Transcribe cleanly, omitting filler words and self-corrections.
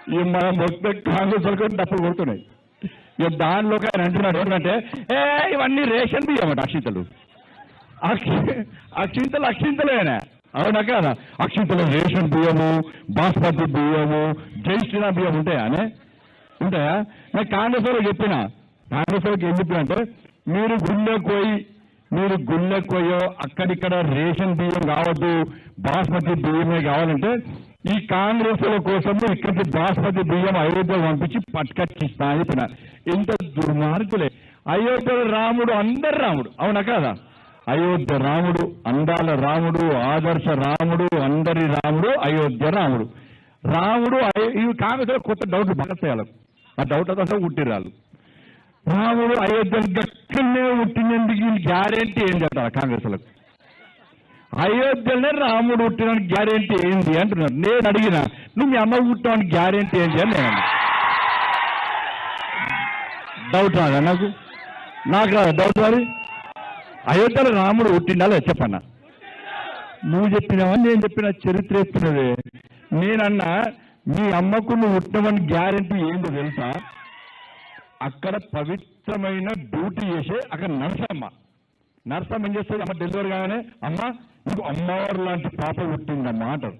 ఈ మనం మొత్తం కాంగ్రెస్ వాళ్ళకి డబ్బులు కొడుతున్నాయి. ఇక దానిలోకి ఆయన అంటున్నాడు ఏంటంటే ఇవన్నీ రేషన్ బియ్యం అట అక్షింతలు. అక్షింతలేనా? అవునా కాదా? అక్షింతలు రేషన్ బియ్యము, బాస్మతి బియ్యము, జై శ్రీరామ్ బియ్యం ఉంటాయా? ఉంటాయా? నేను కాంగ్రెస్ వాళ్ళకి చెప్పిన, కాంగ్రెస్ వాళ్ళకి ఏం చెప్పిన అంటే మీరు గుళ్ళకు పోయో అక్కడిక్కడ రేషన్ బియ్యం కావద్దు, బాస్మతి బియ్యమే కావాలంటే ఈ కాంగ్రెస్ కోసం ఇక్కడికి బాస్మతి బియ్యం అయోధ్యకు పంపించి పట్టుకచ్చిస్తా అని చెప్పిన. ఎంత దుర్మార్గులే! అయోధ్యలో రాముడు, అందరు రాముడు, అవునా కాదా? అయోధ్య రాముడు, అందాల రాముడు, ఆదర్శ రాముడు, అందరి రాముడు, అయోధ్య రాముడు. ఈ కాంగ్రెస్ కొత్త డౌట్లు పడతాయి. ఆ డౌట్ అసలు పుట్టిరాలు. రాముడు అయోధ్య గక్కనే పుట్టినందుకు గ్యారెంటీ ఏం చేస్తారు కాంగ్రెస్లకు? అయోధ్యలోనే రాముడు పుట్టినానికి గ్యారెంటీ ఏంటి అంటున్నారు. నేను అడిగిన, నువ్వు మీ అమ్మ పుట్టినానికి గ్యారెంటీ ఏంటి అని నేను డౌట్ రాదా? నాకు రాదా డౌట్? మరి అయోధ్యలో రాముడు పుట్టిండాలో చెప్పన్నా? నువ్వు చెప్పినావా నేను చెప్పిన? చరిత్ర చెప్తున్నదే. నేనన్నా మీ అమ్మకు నువ్వు పుట్టినవని గ్యారెంటీ ఏంటో తెలుసా? అక్కడ పవిత్రమైన డ్యూటీ చేసే అక్కడ నర్సమ్మ ఏం చేస్తుంది? అమ్మ డెలివరీ కాగానే అమ్మ నీకు అమ్మవారు లాంటి పాప పుట్టిందమ్మా అంటారు.